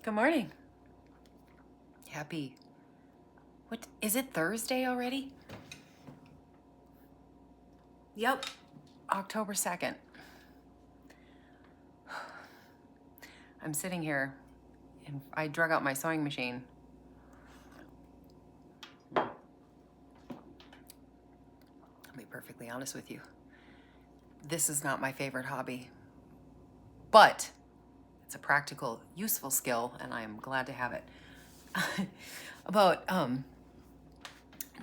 Good morning. Happy. What is it, Thursday already? Yep. October 2nd. I'm sitting here and I drug out my sewing machine. I'll be perfectly honest with you. This is not my favorite hobby, but it's a practical, useful skill, and I am glad to have it. About,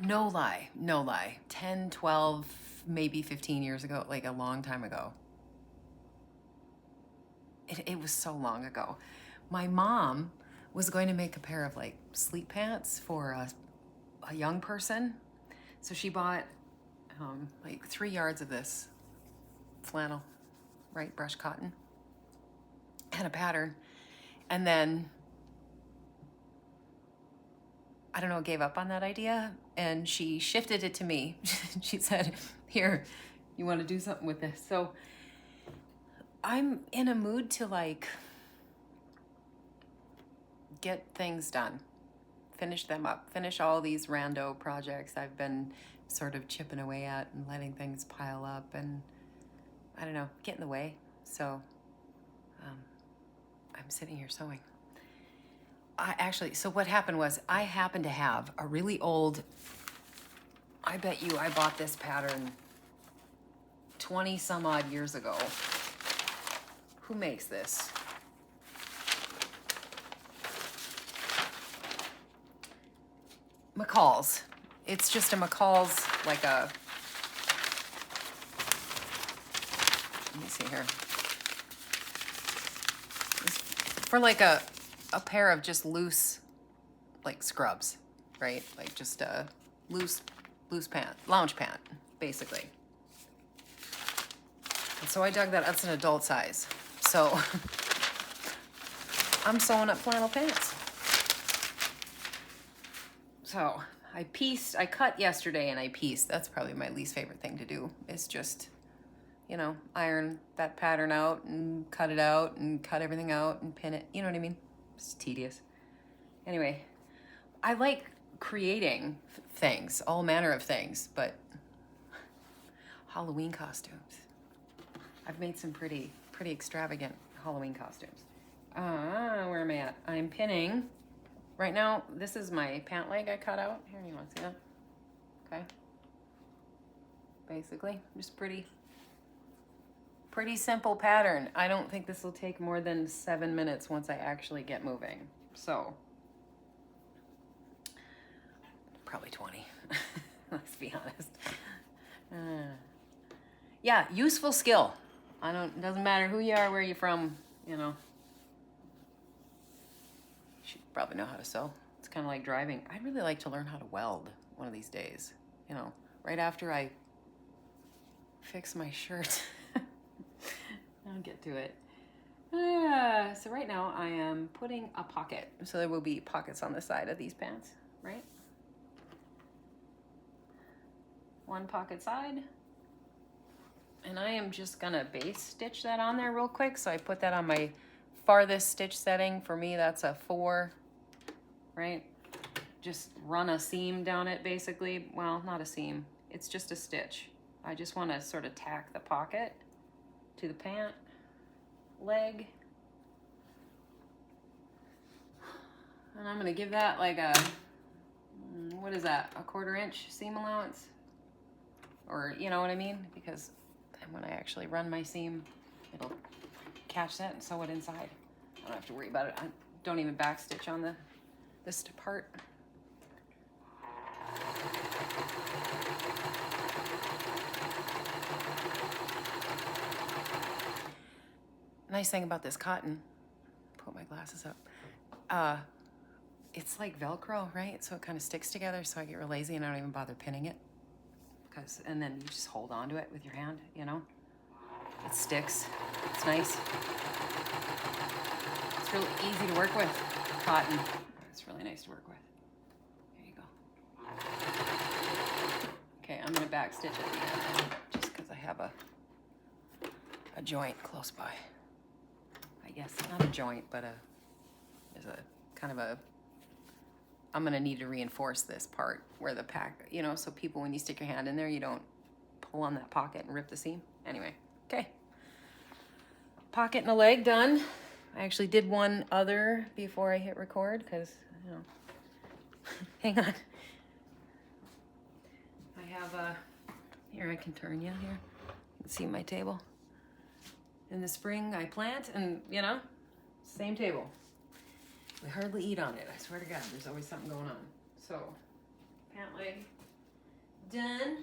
no lie, 10, 12, maybe 15 years ago, like a long time ago. It was so long ago. My mom was going to make a pair of like sleep pants for a young person. So she bought like 3 yards of this flannel, right, brush cotton, and a pattern. And then, I don't know, gave up on that idea and she shifted it to me. She said, here, you want to do something with this? So I'm in a mood to like get things done, finish them up, finish all these rando projects I've been sort of chipping away at and letting things pile up and, I don't know, get in the way. So I'm sitting here sewing. So what happened was I happened to have a really old, I bet you I bought this pattern 20 some odd years ago. Who makes this? McCall's. It's just a McCall's, like a, let me see here. It's for like a pair of just loose, like scrubs, right? Like just a loose pant, lounge pant, basically. And so I dug that, that's an adult size. So I'm sewing up flannel pants. So I cut yesterday and I pieced. That's probably my least favorite thing to do, is just, you know, iron that pattern out and cut it out and cut everything out and pin it. You know what I mean? It's tedious. Anyway, I like creating things, all manner of things, but Halloween costumes. I've made some pretty extravagant Halloween costumes. Where am I at? I'm pinning. Right now, this is my pant leg I cut out. Here, you want to see that? Okay. Basically, just pretty simple pattern. I don't think this will take more than 7 minutes once I actually get moving. So, probably 20. Let's be honest. Yeah, useful skill. It doesn't matter who you are, where you're from, you know. You should probably know how to sew. It's kind of like driving. I'd really like to learn how to weld one of these days. You know, right after I fix my shirt. I'll get to it. So right now I am putting a pocket. So there will be pockets on the side of these pants, right? One pocket side. And I am just gonna base stitch that on there real quick. So I put that on my farthest stitch setting. For me, that's a 4, right? Just run a seam down it basically. Well, not a seam, it's just a stitch. I just wanna sort of tack the pocket to the pant leg. And I'm gonna give that like a, what is that? A 1/4 inch seam allowance? Or you know what I mean? Because when I actually run my seam, it'll catch that and sew it inside. I don't have to worry about it. I don't even backstitch on this part. Nice thing about this cotton, put my glasses up, it's like Velcro, right? So it kind of sticks together, so I get real lazy and I don't even bother pinning it. And then you just hold on to it with your hand, you know? It sticks. It's nice. It's really easy to work with, cotton. It's really nice to work with. Here you go. Okay, I'm gonna backstitch at the end just because I have a joint close by. I guess, not a joint, but There's a kind of a, I'm gonna need to reinforce this part where the pack, you know, so people, when you stick your hand in there, you don't pull on that pocket and rip the seam. Anyway, okay. Pocket and a leg done. I actually did one other before I hit record because, you know, hang on. I have a, here I can turn you here. You can see my table. In the spring I plant and, you know, same table. We hardly eat on it. I swear to God, there's always something going on. So, pant leg done.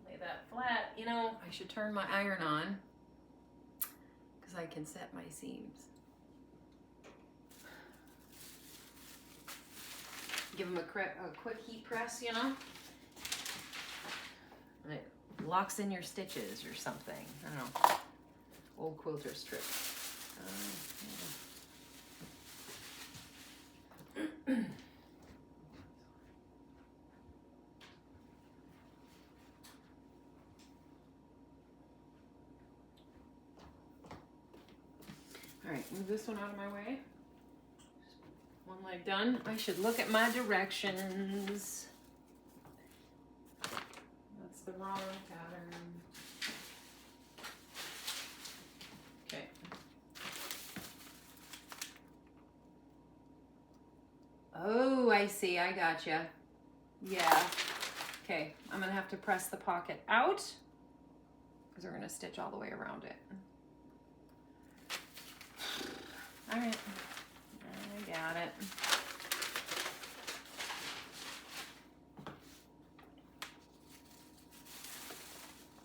Lay that flat. You know, I should turn my iron on because I can set my seams. Give them a quick heat press, you know? And it locks in your stitches or something. I don't know. Old quilter's trick. All right, move this one out of my way. One leg done. I should look at my directions. That's the wrong pattern. Okay. Oh, I see. I gotcha. Yeah. Okay. I'm going to have to press the pocket out because we're going to stitch all the way around it. All right. I got it.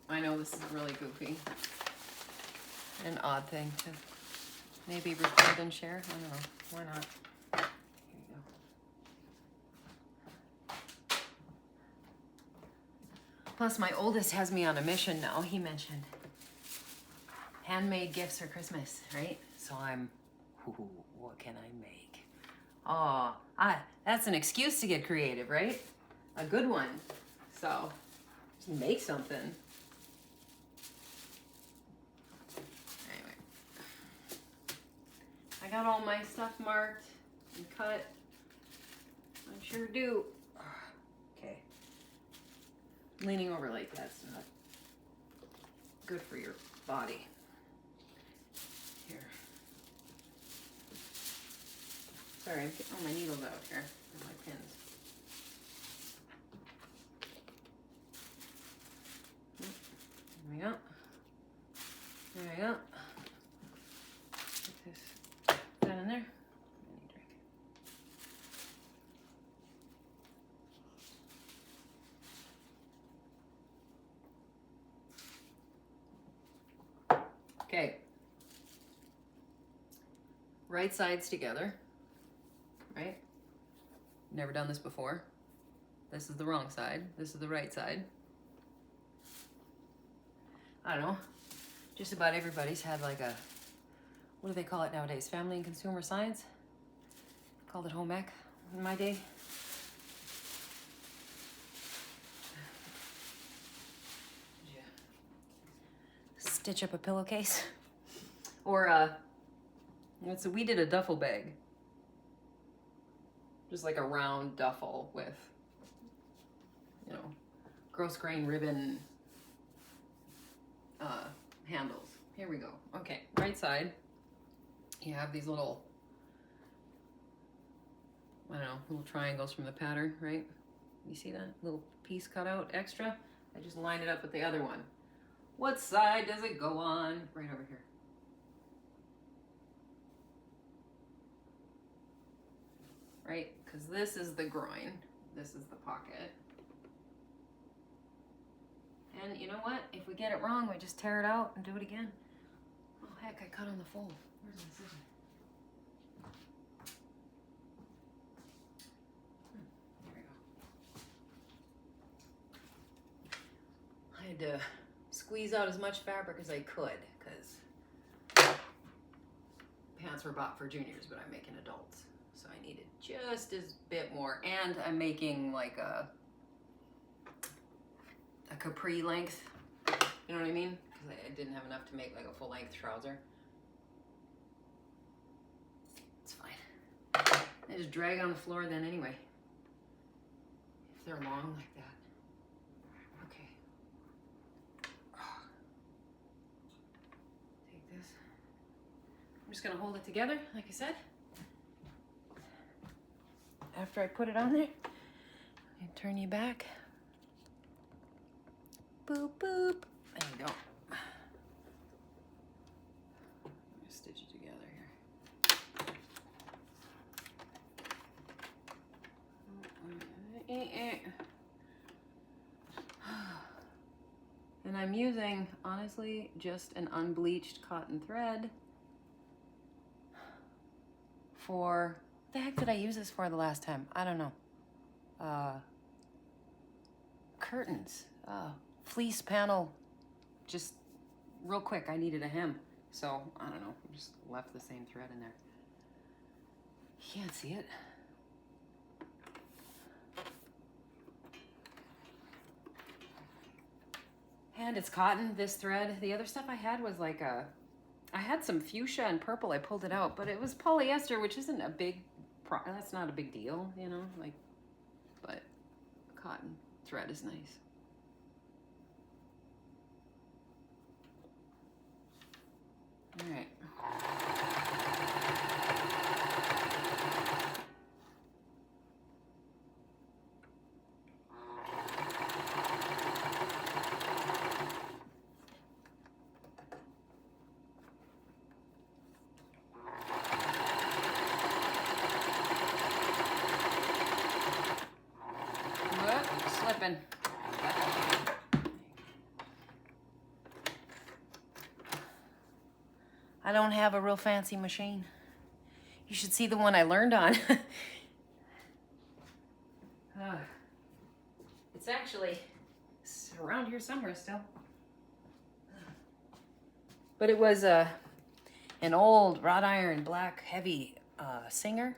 I know this is really goofy. An odd thing to maybe record and share. I don't know. Why not? Here you go. Plus, my oldest has me on a mission now. He mentioned handmade gifts for Christmas, right? So I'm, ooh, what can I make? Oh, that's an excuse to get creative, right? A good one. So, just make something. Anyway. I got all my stuff marked and cut. I sure do. Okay. Leaning over like that's not good for your body. Here. Sorry, I'm getting all my needles out here and my pins. There we go. There we go. Put this down in there. I need a drink. Okay. Right sides together. Right? Never done this before. This is the wrong side. This is the right side. I don't know. Just about everybody's had like a, what do they call it nowadays? Family and consumer science? Called it home ec in my day. Yeah. Stitch up a pillowcase. Or we did a duffel bag. Just like a round duffel with, you know, gross grain ribbon handles. Here we go. Okay, right side. You have these little, I don't know, little triangles from the pattern, right? You see that little piece cut out extra? I just lined it up with the other one. What side does it go on? Right over here. Right? Because this is the groin. This is the pocket. And you know what? If we get it wrong, we just tear it out and do it again. Oh, heck, I cut on the fold. Where's my scissors? There we go. I had to squeeze out as much fabric as I could because pants were bought for juniors, but I'm making adults. So I needed just a bit more. And I'm making like a capri length, you know what I mean? Because I didn't have enough to make like a full length trouser. They just drag on the floor then anyway. If they're long like that. Okay. Take this. I'm just gonna hold it together, like I said. After I put it on there, I turn you back. Boop, boop. There you go. Stitch it together here. And I'm using, honestly, just an unbleached cotton thread for, what the heck did I use this for the last time? I don't know. Curtains. Fleece panel. Just real quick, I needed a hem. So, I don't know, just left the same thread in there. You can't see it. And it's cotton, this thread. The other stuff I had was like I had some fuchsia and purple. I pulled it out, but it was polyester, which isn't a big, that's not a big deal, you know, like, but cotton thread is nice. All right. Slipping. I don't have a real fancy machine. You should see the one I learned on. It's actually around here somewhere still. But it was an old wrought iron black heavy Singer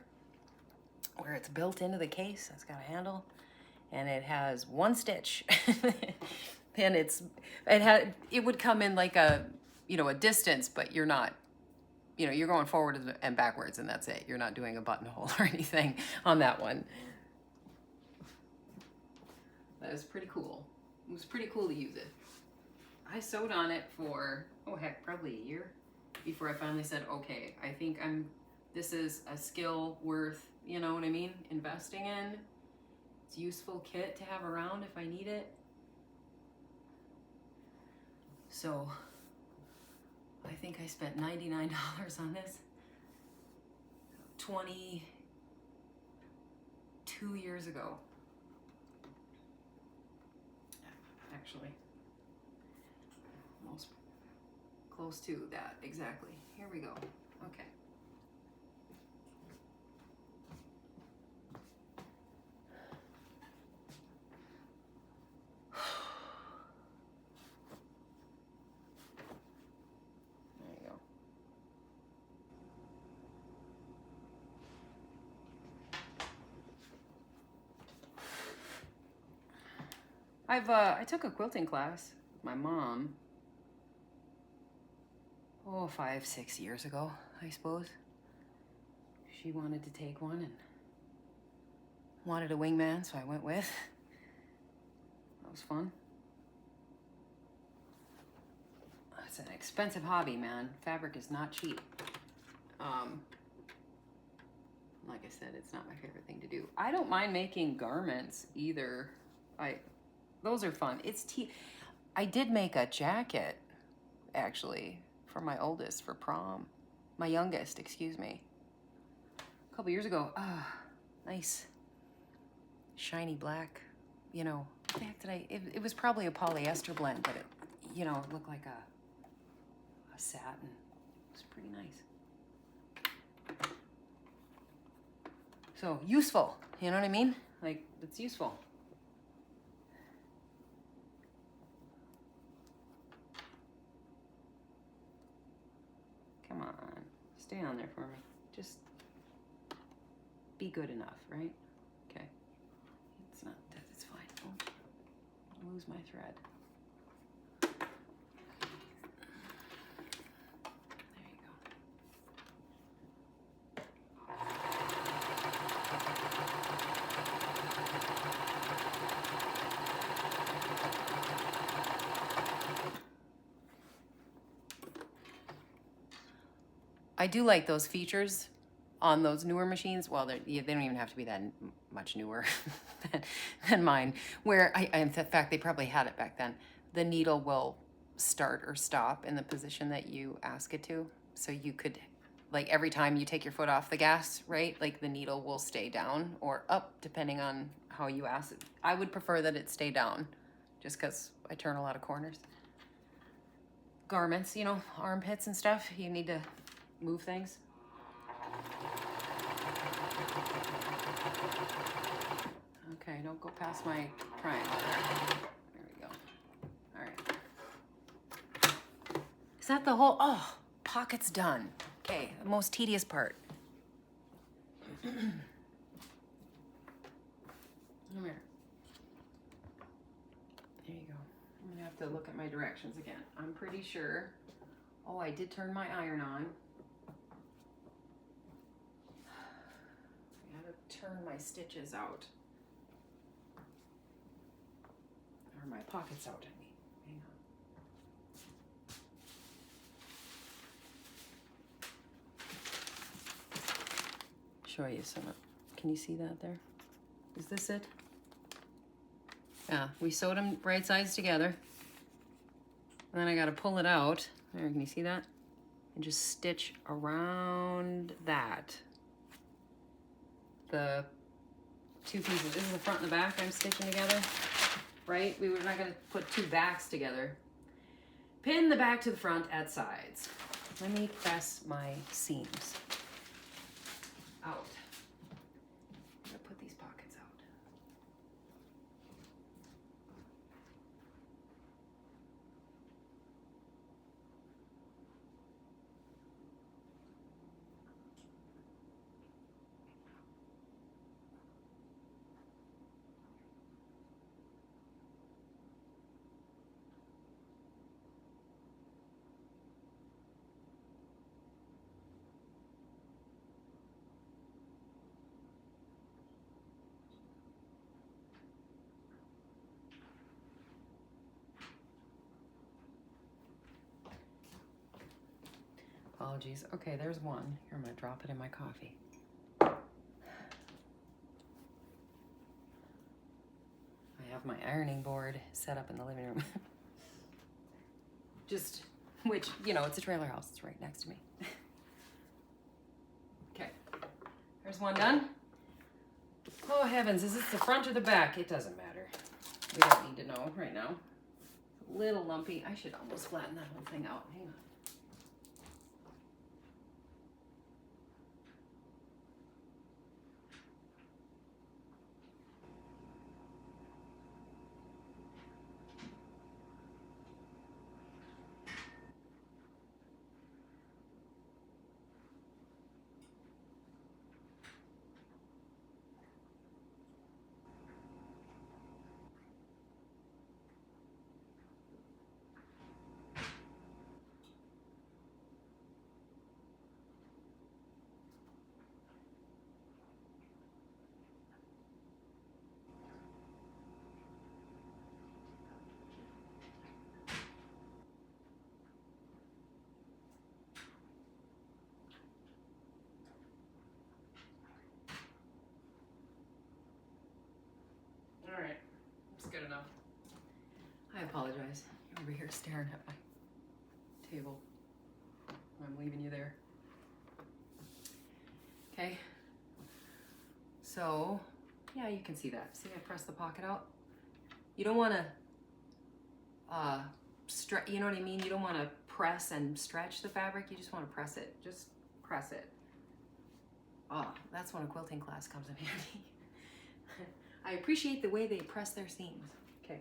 where it's built into the case. It's got a handle and it has one stitch. And it would come in like a, you know, a distance, but you're not, you know, you're going forward and backwards and that's it. You're not doing a buttonhole or anything on that one. That was pretty cool. It was pretty cool to use it. I sewed on it for, oh heck, probably a year before I finally said, okay, I think this is a skill worth, you know what I mean, investing in. It's a useful kit to have around if I need it. So I think I spent $99 on this 22 years ago. Actually, almost close to that, exactly. Here we go. Okay. There you go. I took a quilting class with my mom, 5, 6 years ago, I suppose. She wanted to take one and wanted a wingman, so I went with. That was fun. It's an expensive hobby, man. Fabric is not cheap. Like I said, it's not my favorite thing to do. I don't mind making garments either. Those are fun. I did make a jacket, actually, for my oldest for prom. My youngest, excuse me. A couple years ago. Nice. Shiny black. You know, what the heck did it was probably a polyester blend, but it, you know, it looked like a satin. It was pretty nice. So, useful. You know what I mean? Like, it's useful. Come on, stay on there for me. Just be good enough, right? Okay. It's not, it's fine. Oh, I'll lose my thread. There you go. I do like those features on those newer machines. Well, they don't even have to be that much newer than mine. Where in fact, they probably had it back then. The needle will start or stop in the position that you ask it to. So you could, like every time you take your foot off the gas, right? Like the needle will stay down or up depending on how you ask it. I would prefer that it stay down just because I turn a lot of corners. Garments, you know, armpits and stuff, you need to move things. Okay, don't go past my triangle there. There we go. All right. Is that the whole, oh, pocket's done. Okay, the most tedious part. Come here. There you go. I'm gonna have to look at my directions again. I'm pretty sure, oh, I did turn my iron on. I gotta turn my stitches out. Or my pockets out, I mean. Hang on. Show you some. Can you see that there? Is this it? Yeah, we sewed them right sides together. And then I gotta pull it out. There, can you see that? And just stitch around that. The two pieces. This is the front and the back I'm stitching together. Right? We were not gonna put two backs together. Pin the back to the front at sides. Let me press my seams out. I'm gonna put these pockets out. Apologies. Okay, there's one. Here, I'm gonna drop it in my coffee. I have my ironing board set up in the living room. Just, which, you know, it's a trailer house. It's right next to me. Okay, there's one done. Oh heavens, is this the front or the back? It doesn't matter. We don't need to know right now. It's a little lumpy. I should almost flatten that whole thing out. Hang on. All right, that's good enough. I apologize. You're over here staring at my table. I'm leaving you there. Okay. So, yeah, you can see that. See, I pressed the pocket out. You don't want to stretch. You know what I mean? You don't want to press and stretch the fabric. You just want to press it. Just press it. Oh, that's when a quilting class comes in handy. I appreciate the way they press their seams. Okay.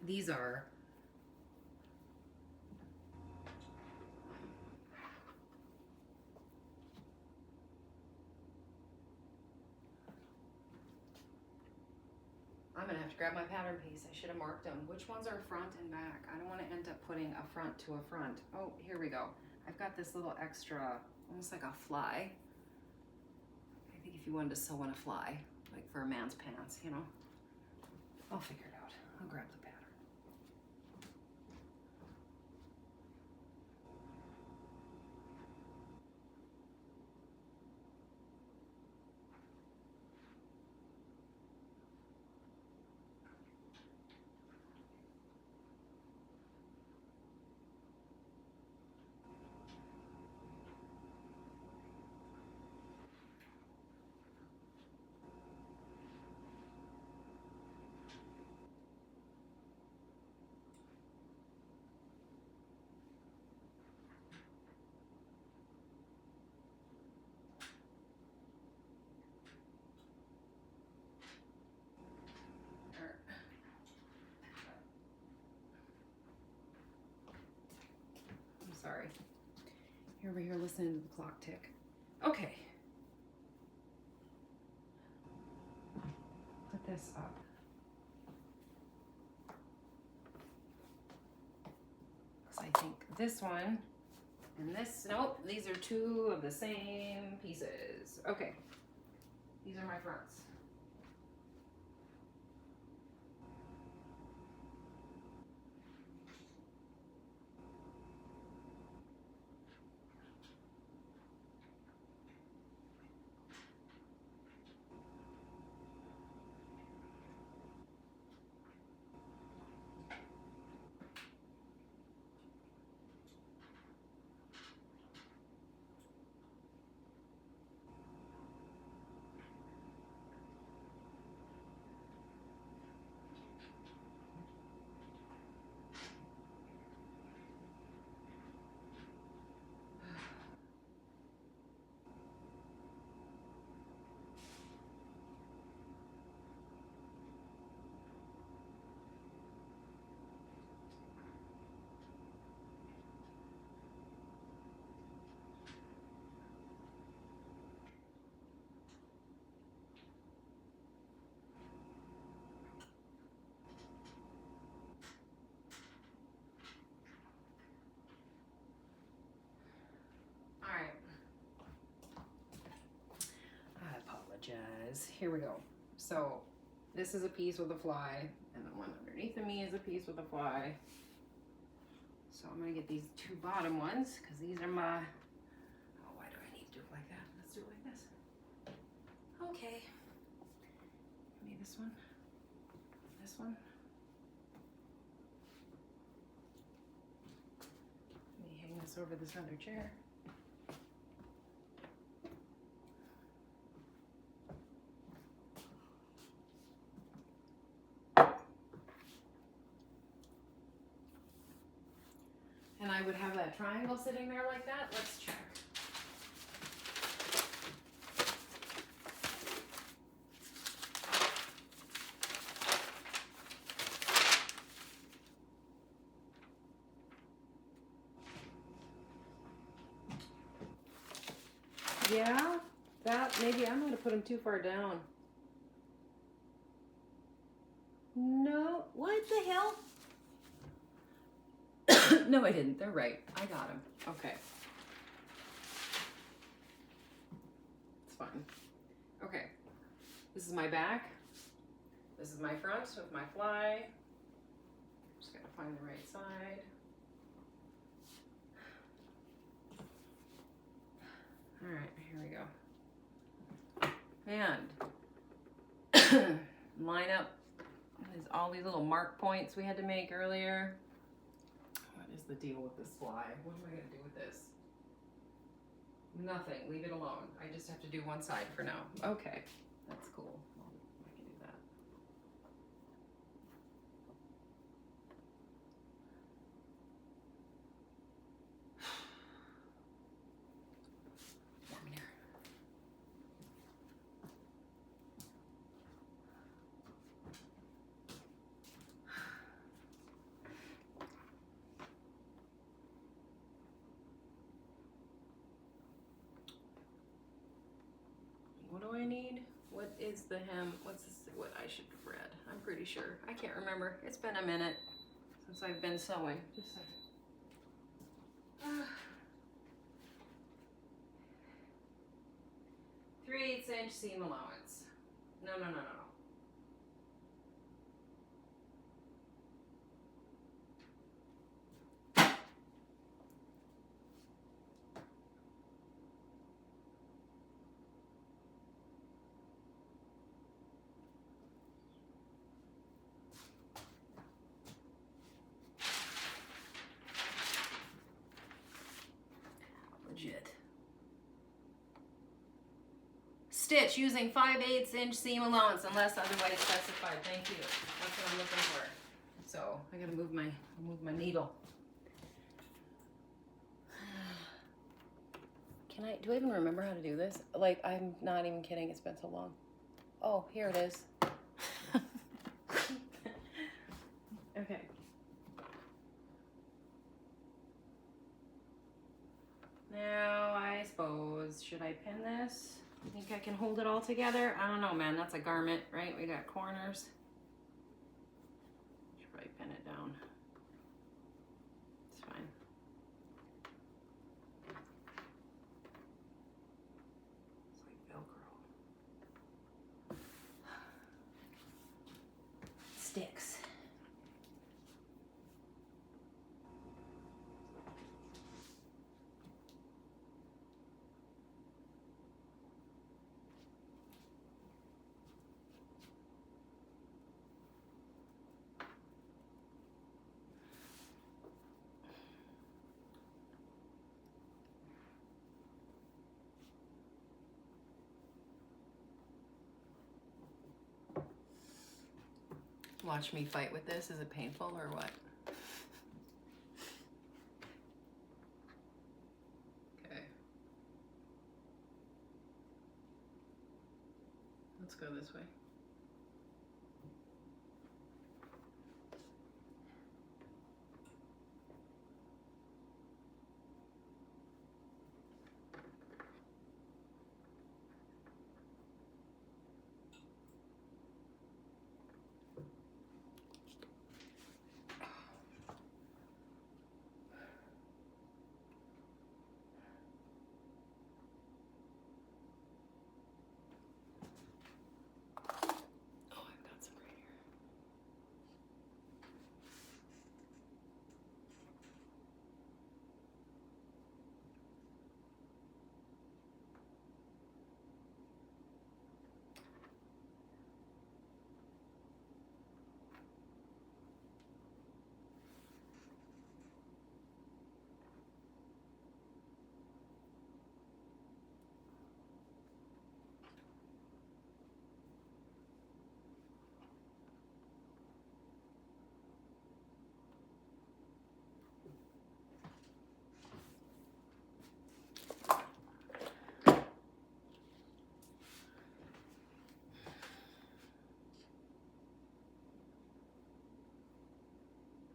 These are I'm gonna have to grab my pattern piece. I should have marked them. Which ones are front and back? I don't want to end up putting a front to a front. Oh, here we go. I've got this little extra, almost like a fly. I think if you wanted to sew on a fly, like for a man's pants, you know. I'll figure it out. I'll grab the pattern. Sorry. You're over here listening to the clock tick. Okay. Put this up. So I think this one and this, nope, these are two of the same pieces. Okay. These are my fronts. Here we go. So this is a piece with a fly, and the one underneath of me is a piece with a fly. So I'm gonna get these two bottom ones because these are my, oh, why do I need to do it like that? Let's do it like this. Okay. Maybe this one, this one. Let me hang this over this other chair. And I would have that triangle sitting there like that. Let's check. Yeah, that, maybe I'm gonna put them too far down. No, what the hell? No, I didn't. They're right. I got them. Okay. It's fine. Okay. This is my back. This is my front with my fly. Just gotta find the right side. All right, here we go. And line up all these little mark points we had to make earlier. What is the deal with this fly? What am I gonna do with this? Nothing, leave it alone. I just have to do one side for now. Okay, that's cool. I can do that. Warm in here. is the hem? What's this, what I should have read? I'm pretty sure. I can't remember. It's been a minute since I've been sewing. Just a second. 3/8 inch seam allowance. No. Legit. Stitch using 5/8 inch seam allowance unless otherwise specified. Thank you. That's what I'm looking for. So I gotta move my needle. Do I even remember how to do this? Like, I'm not even kidding. It's been so long. Oh, here it is. Okay. Now, I suppose, should I pin this? Think I can hold it all together? I don't know, man. That's a garment, right? We got corners. Should probably pin it down. It's fine. It's like Velcro. Sticks. Watch me fight with this. Is it painful or what? Okay. Let's go this way.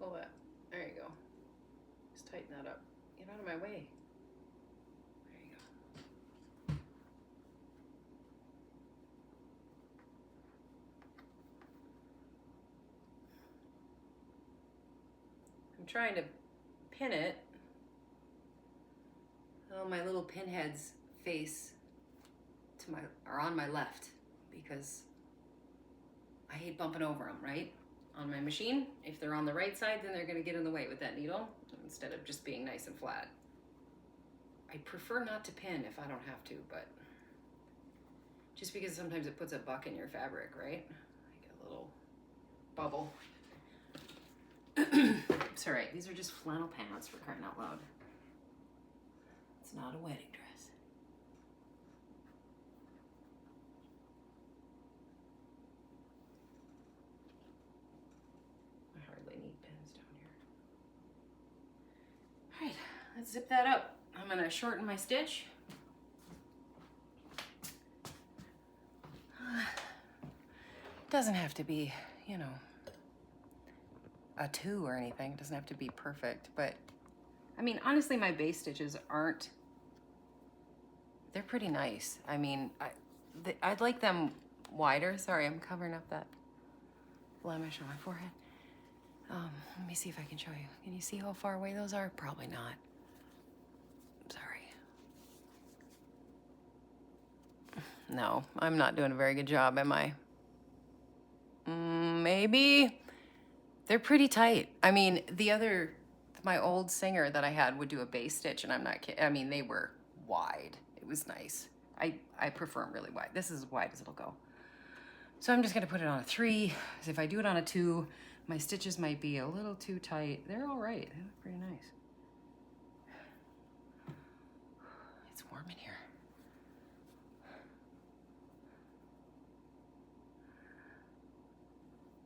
Pull that. There you go. Just tighten that up. Get out of my way. There you go. I'm trying to pin it. Oh, my little pin heads face to are on my left because I hate bumping over them, right? On my machine, if they're on the right side, then they're going to get in the way with that needle instead of just being nice and flat. I prefer not to pin if I don't have to, but just because sometimes it puts a buck in your fabric, right? Like a little bubble. It's all right. These are just flannel pants, for crying out loud. It's not a wedding dress. Let's zip that up. I'm gonna shorten my stitch. Doesn't have to be, you know, a 2 or anything. It doesn't have to be perfect, but I mean, honestly, my base stitches they're pretty nice. I mean, I'd like them wider. Sorry, I'm covering up that blemish on my forehead. Let me see if I can show you. Can you see how far away those are? Probably not. Sorry. No, I'm not doing a very good job, am I? Maybe. They're pretty tight. I mean, my old singer that I had would do a base stitch, and I'm not kidding. I mean, they were wide. It was nice. I prefer them really wide. This is as wide as it'll go. So I'm just gonna put it on a 3, because if I do it on a 2, my stitches might be a little too tight. They're all right. They look pretty nice. It's warm in here.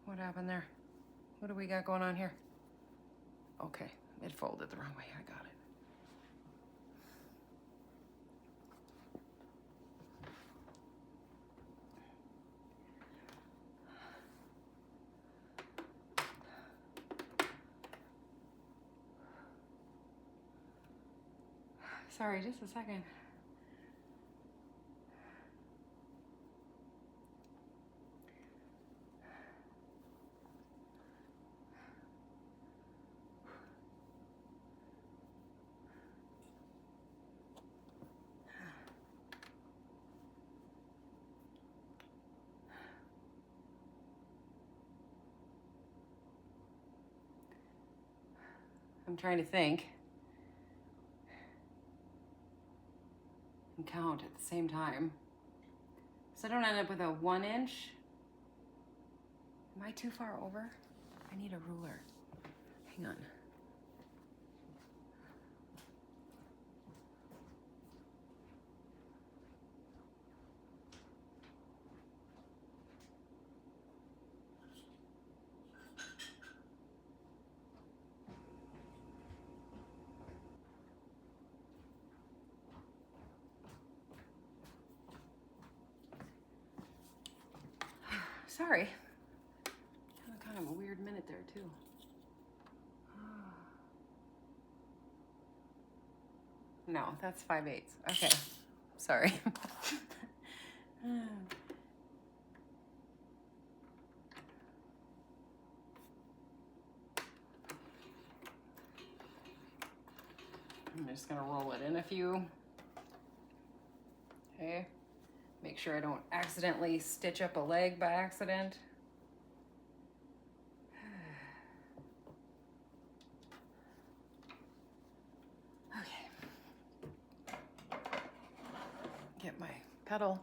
What happened there? What do we got going on here? Okay, it folded the wrong way. I got it. Sorry, just a second. I'm trying to think and count at the same time, so I don't end up with a 1 inch. Am I too far over? I need a ruler. Hang on. Sorry. Had kind of a weird minute there too. No, that's 5/8. Okay, sorry. I'm just gonna roll it in a few. Okay. Make sure I don't accidentally stitch up a leg by accident. Okay. Get my pedal.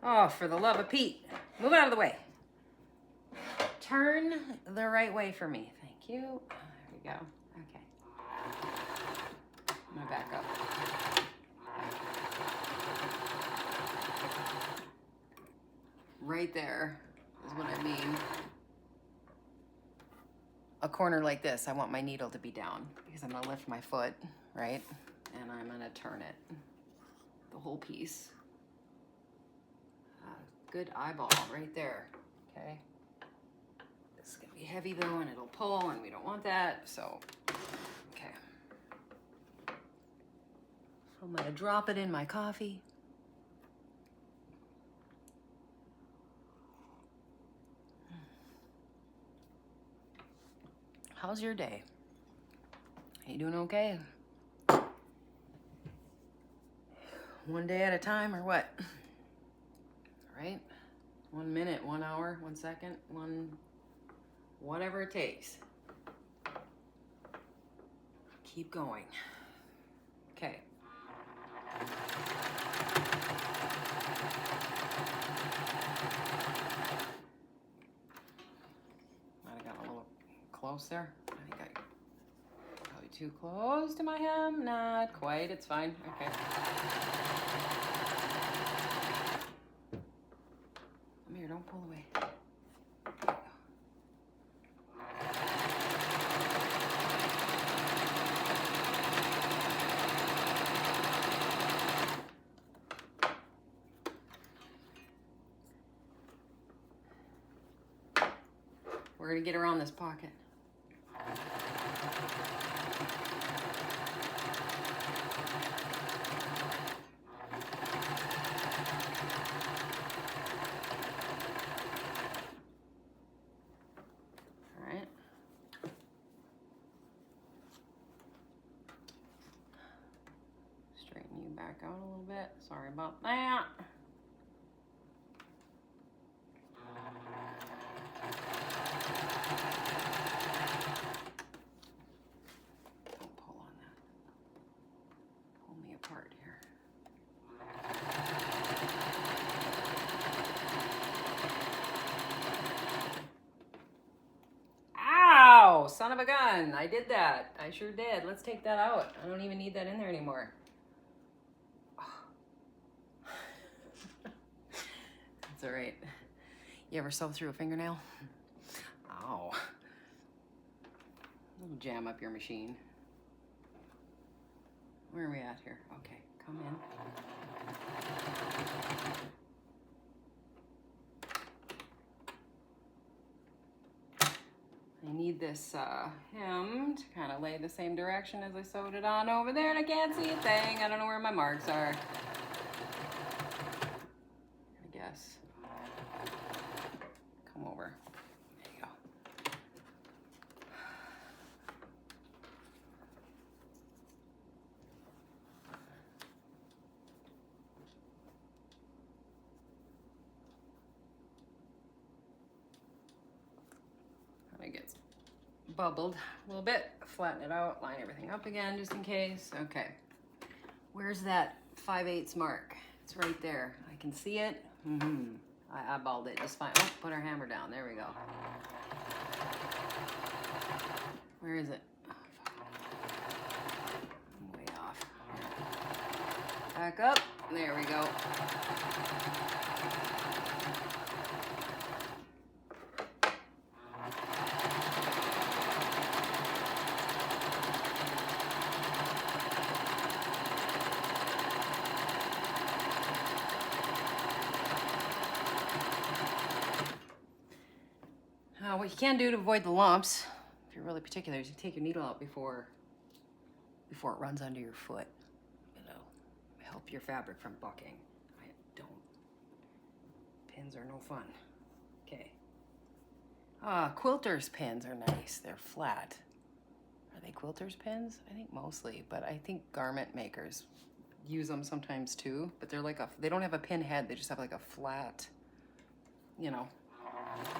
Oh, for the love of Pete. Move out of the way. Turn the right way for me. Thank you. There we go. Okay. I'm gonna back up. Right there is what I mean. A corner like this, I want my needle to be down because I'm gonna lift my foot, right? And I'm gonna turn it, the whole piece. Good eyeball right there, okay? This is gonna be heavy though, and it'll pull, and we don't want that, so, okay. I'm gonna drop it in my coffee. How's your day? Are you doing okay? One day at a time or what? Right? 1 minute, 1 hour, 1 second, whatever it takes. Keep going. Okay. Might have gotten a little close there. I think I probably too close to my hem. Not quite. It's fine. Okay. Come here. Don't pull away. We're gonna get around this pocket. back out a little bit. Sorry about that. Don't pull on that. Pull me apart here. Ow! Son of a gun. I did that. I sure did. Let's take that out. I don't even need that in there anymore. That's all right. You ever sew through a fingernail? Ow. It'll jam up your machine. Where are we at here? Okay, come in. I need this hem to kind of lay the same direction as I sewed it on over there, and I can't see a thing. I don't know where my marks are. I guess. Come over. There you go. It gets bubbled a little bit. Flatten it out, line everything up again just in case. Okay. Where's that 5/8 mark? It's right there. I can see it. I eyeballed it just fine. Oh, put our hammer down. There we go. Where is it? Oh, I'm way off. Back up. There we go. What you can do to avoid the lumps, if you're really particular, is you take your needle out before it runs under your foot. It'll help your fabric from bucking. I don't. Pins are no fun. Okay. Quilters pins are nice. They're flat. Are they quilters pins? I think mostly, but I think garment makers use them sometimes too. But they're like they don't have a pin head. They just have like a flat, you know.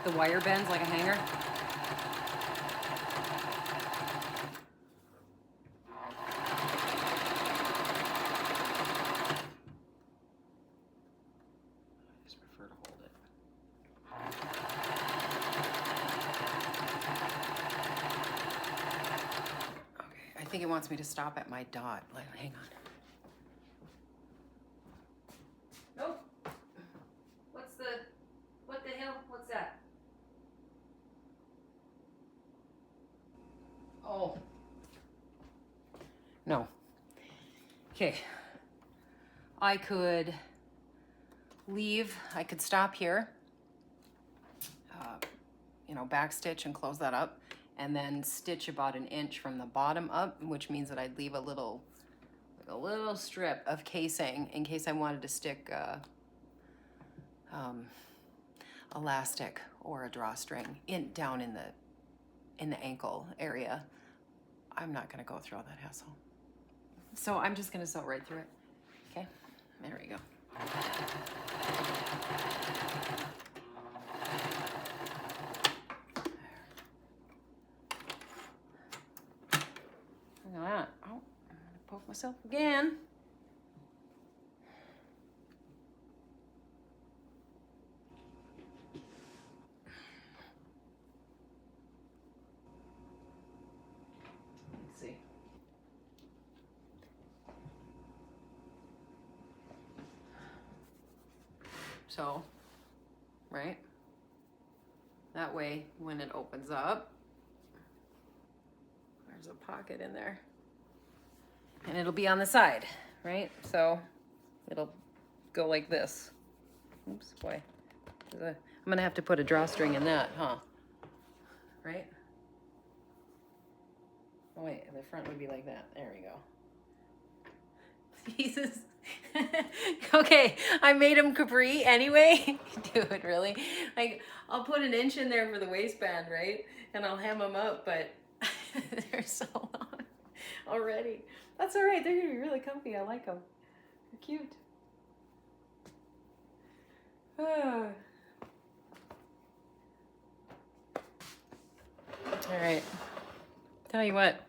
The wire bends like a hanger. I just prefer to hold it. Okay, I think it wants me to stop at my dot. Hang on. Nope. What the hell? What's that? Oh. No. Okay. I could stop here, backstitch and close that up, and then stitch about 1 inch from the bottom up, which means that I'd leave a little strip of casing in case I wanted to stick elastic or a drawstring down in the ankle area. I'm not going to go through all that hassle. So I'm just going to sew right through it. Okay, there we go. Look at that. Oh, I'm going to poke myself again. So, right? That way, when it opens up, there's a pocket in there. And it'll be on the side, right? So, it'll go like this. Oops, boy. I'm gonna have to put a drawstring in that, huh? Right? Oh wait, the front would be like that. There we go. Jesus. Okay, I made them capri anyway. Dude, really? Like, I'll put 1 inch in there for the waistband, right? And I'll hem them up, but they're so long already. That's all right. They're gonna be really comfy. I like them. They're cute. Ah. All right. Tell you what.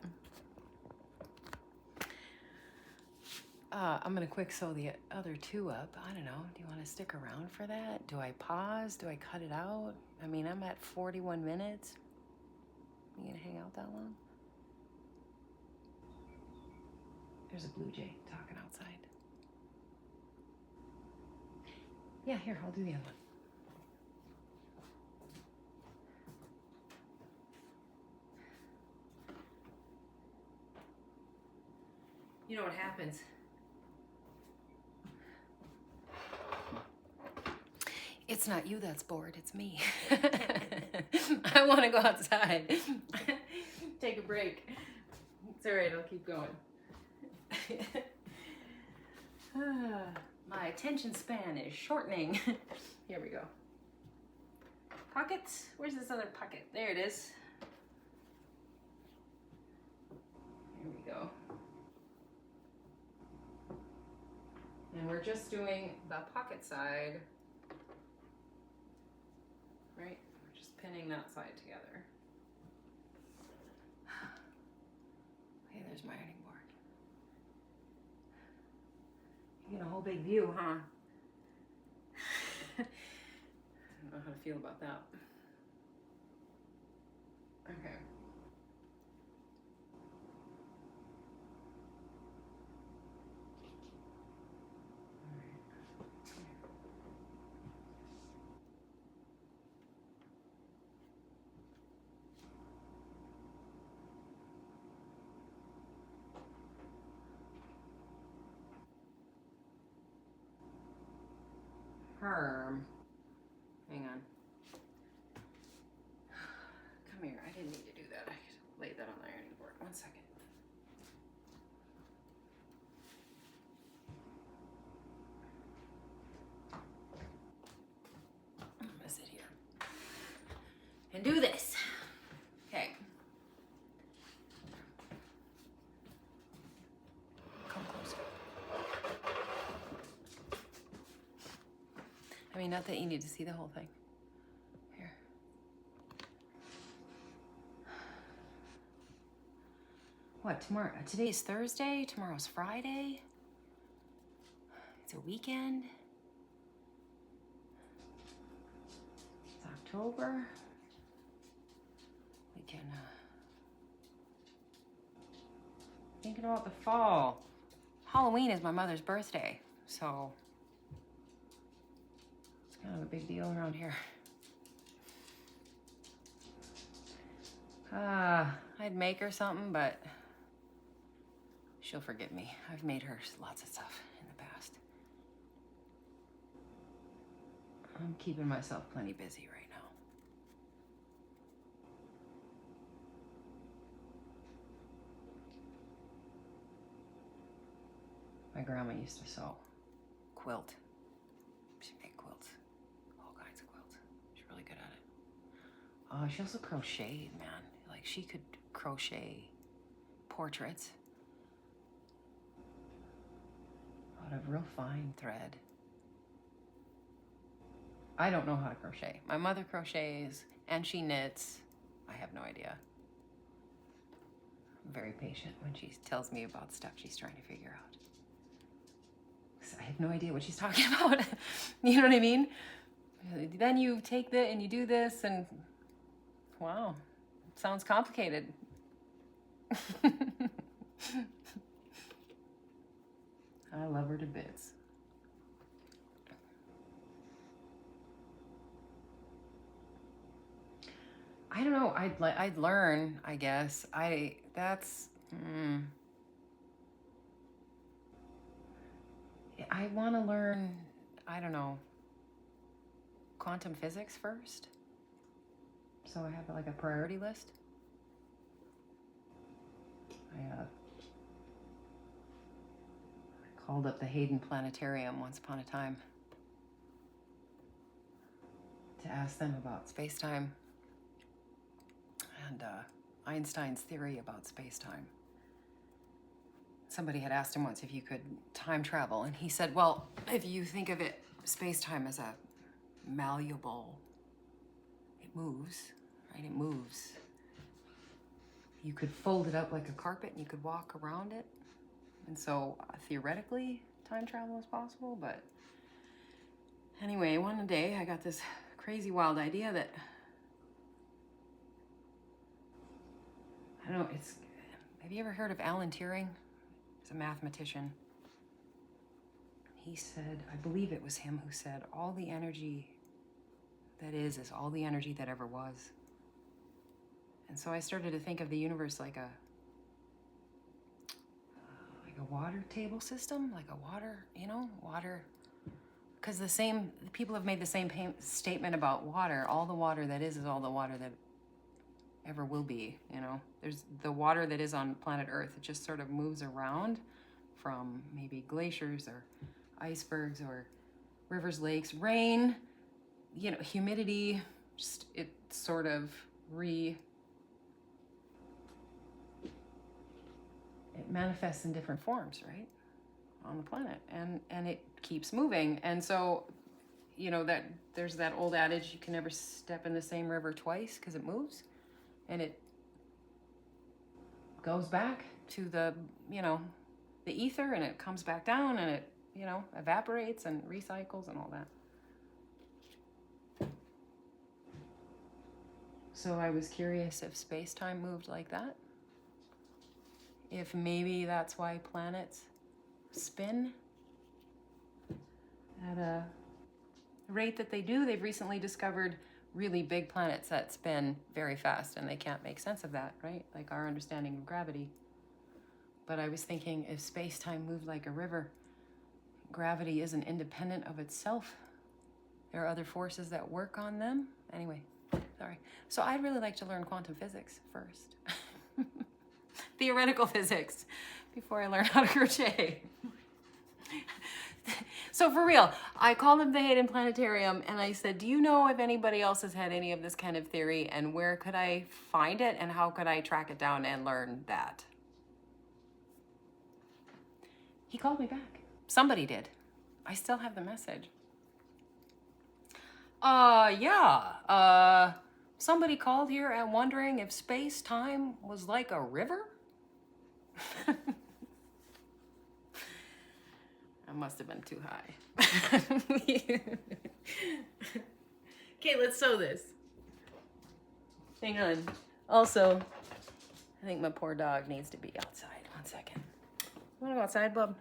I'm gonna quick sew the other two up. I don't know. Do you want to stick around for that? Do I pause? Do I cut it out? I mean, I'm at 41 minutes. You gonna hang out that long? There's a blue jay talking outside. Yeah, here, I'll do the other one. You know what happens? It's not you that's bored, it's me. I want to go outside. Take a break. It's all right, I'll keep going. My attention span is shortening. Here we go. Pockets? Where's this other pocket? There it is. Here we go. And we're just doing the pocket side. Right? We're just pinning that side together. Okay, there's my ironing board. You get a whole big view, huh? I don't know how to feel about that. Okay. Herm. Hang on. Come here. I didn't need to do that. I laid that on the ironing board. 1 second. I'm gonna sit here and do this. Okay. Come closer. I mean, not that you need to see the whole thing. Here. What, tomorrow? Today's Thursday, tomorrow's Friday. It's a weekend. It's October. We can, thinking about the fall. Halloween is my mother's birthday, so it's kind of a big deal around here. I'd make her something, but she'll forgive me. I've made her lots of stuff in the past. I'm keeping myself plenty busy right now. My grandma used to sew, quilt. She made quilts, all kinds of quilts. She's really good at it. She also crocheted, man. Like, she could crochet portraits out of real fine thread. I don't know how to crochet. My mother crochets and she knits. I have no idea. I'm very patient when she tells me about stuff she's trying to figure out. I have no idea what she's talking about. You know what I mean? Then you take that and you do this and wow, sounds complicated. I love her to bits. I don't know. I'd learn, I guess. I want to learn, I don't know, quantum physics first. So I have like a priority list. I called up the Hayden Planetarium once upon a time to ask them about space-time and Einstein's theory about space-time. somebody had asked him once if you could time travel, and he said, well, if you think of it, space-time as a malleable, it moves, right? It moves. You could fold it up like a carpet and you could walk around it. And so theoretically, time travel is possible, but anyway, one day I got this crazy wild idea that, I don't know, have you ever heard of Alan Turing? He's a mathematician. He said, I believe it was him who said, all the energy that is all the energy that ever was. And so I started to think of the universe like a water table system, like a water, water. Because people have made the same statement about water. All the water that is all the water that ever will be, There's the water that is on planet Earth. It just sort of moves around from maybe glaciers or icebergs or rivers, lakes, rain, humidity, just it sort of it manifests in different forms, right, on the planet, and it keeps moving. And so, that there's that old adage, you can never step in the same river twice because it moves, and it goes back to the ether, and it comes back down, and it evaporates and recycles and all that. So I was curious if space-time moved like that. If maybe that's why planets spin at a rate that they do. They've recently discovered really big planets that spin very fast, and they can't make sense of that, right? Like our understanding of gravity. But I was thinking, if space-time moved like a river, gravity isn't independent of itself. There are other forces that work on them. Anyway, sorry. So I'd really like to learn quantum physics first. Theoretical physics, before I learn how to crochet. So for real, I called up the Hayden Planetarium and I said, do you know if anybody else has had any of this kind of theory, and where could I find it, and how could I track it down and learn that? He called me back. Somebody did. I still have the message. Somebody called here and wondering if space-time was like a river. I must have been too high. Okay, let's sew this. Hang on. Also, I think my poor dog needs to be outside. 1 second. You wanna go outside, bub?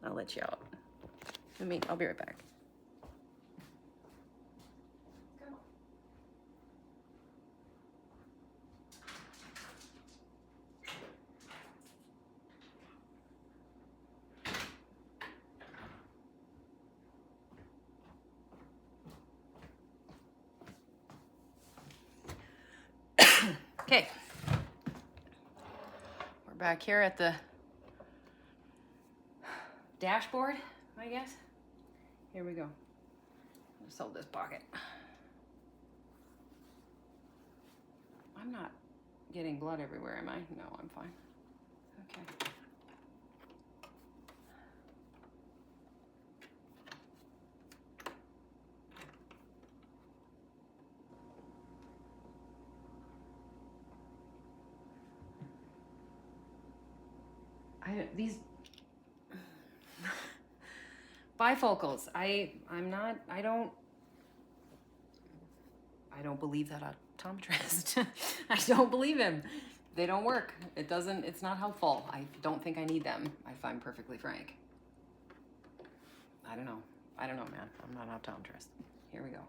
I'll let you out. I'll be right back. Okay, we're back here at the dashboard, I guess. Here we go. Let's sew this pocket. I'm not getting blood everywhere, am I? No, I'm fine. Okay. These bifocals, I don't believe that optometrist. I don't believe him. They don't work. It's not helpful. I don't think I need them, if I'm perfectly frank. I don't know, man. I'm not an optometrist. Here we go.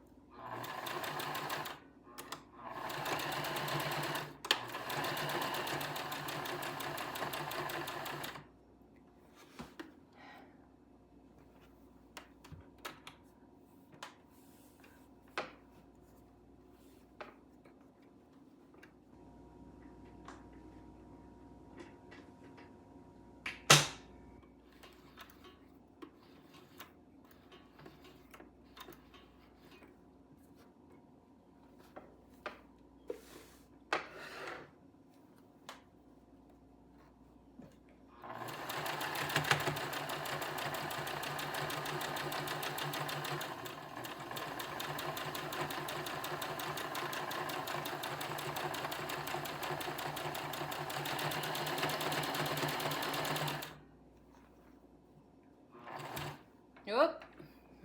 Whoop.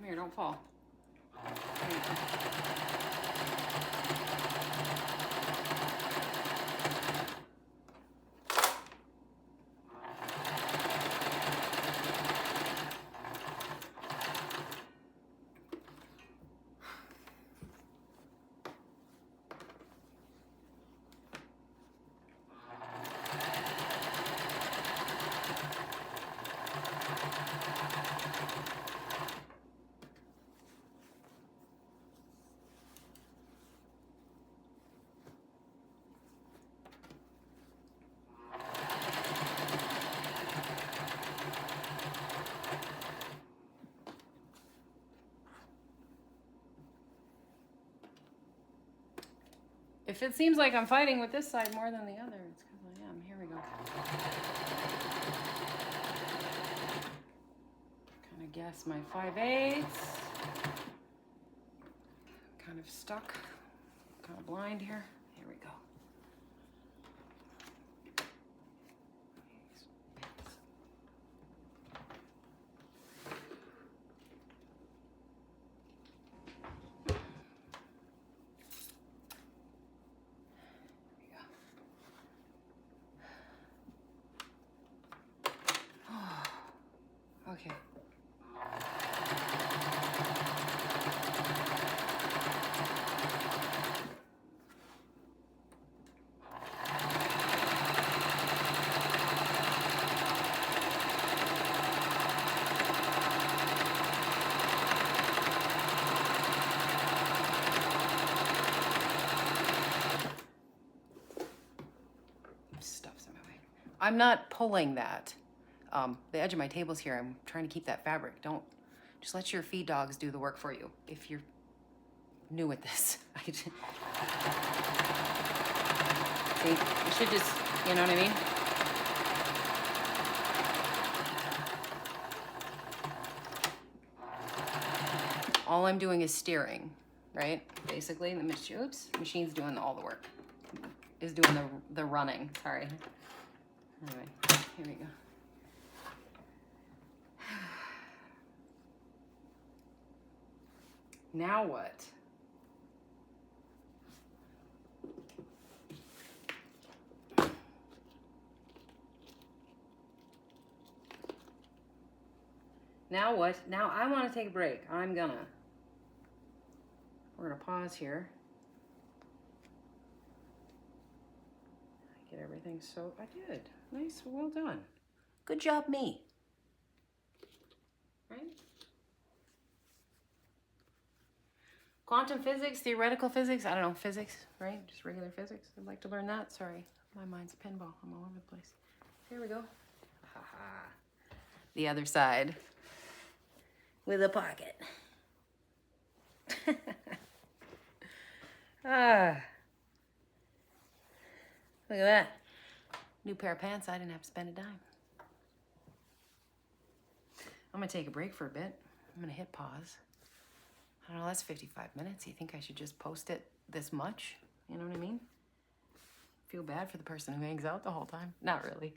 Here, don't fall. There you go. If it seems like I'm fighting with this side more than the other, it's because I am. Here we go. Kind of guess my 5/8. Kind of stuck. Kind of blind here. Here we go. Okay. Stuff's in my way. I'm not pulling that. The edge of my table's here. I'm trying to keep that fabric. Don't, just let your feed dogs do the work for you. If you're new at this. See, you should just, you know what I mean? All I'm doing is steering, right? Basically, the machine's doing all the work. Is doing the running, sorry. Anyway, here we go. Now what? Now what? Now I want to take a break. We're gonna pause here. Get everything so, I did. Nice, well done. Good job, me. Right? Quantum physics, theoretical physics, I don't know, physics, right? Just regular physics. I'd like to learn that. Sorry, my mind's a pinball. I'm all over the place. Here we go. Ha-ha. The other side with a pocket. Ah. Look at that. New pair of pants, I didn't have to spend a dime. I'm gonna take a break for a bit. I'm gonna hit pause. I don't know, that's 55 minutes. You think I should just post it this much? You know what I mean? Feel bad for the person who hangs out the whole time. Not really.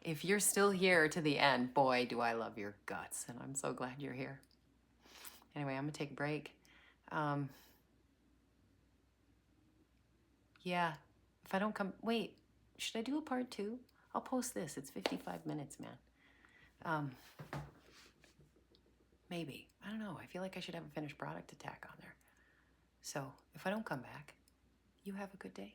If you're still here to the end, boy, do I love your guts, and I'm so glad you're here. Anyway, I'm gonna take a break. Yeah, if I don't come, wait, should I do a part 2? I'll post this. It's 55 minutes, man. Maybe. I don't know. I feel like I should have a finished product to tack on there. So if I don't come back, you have a good day.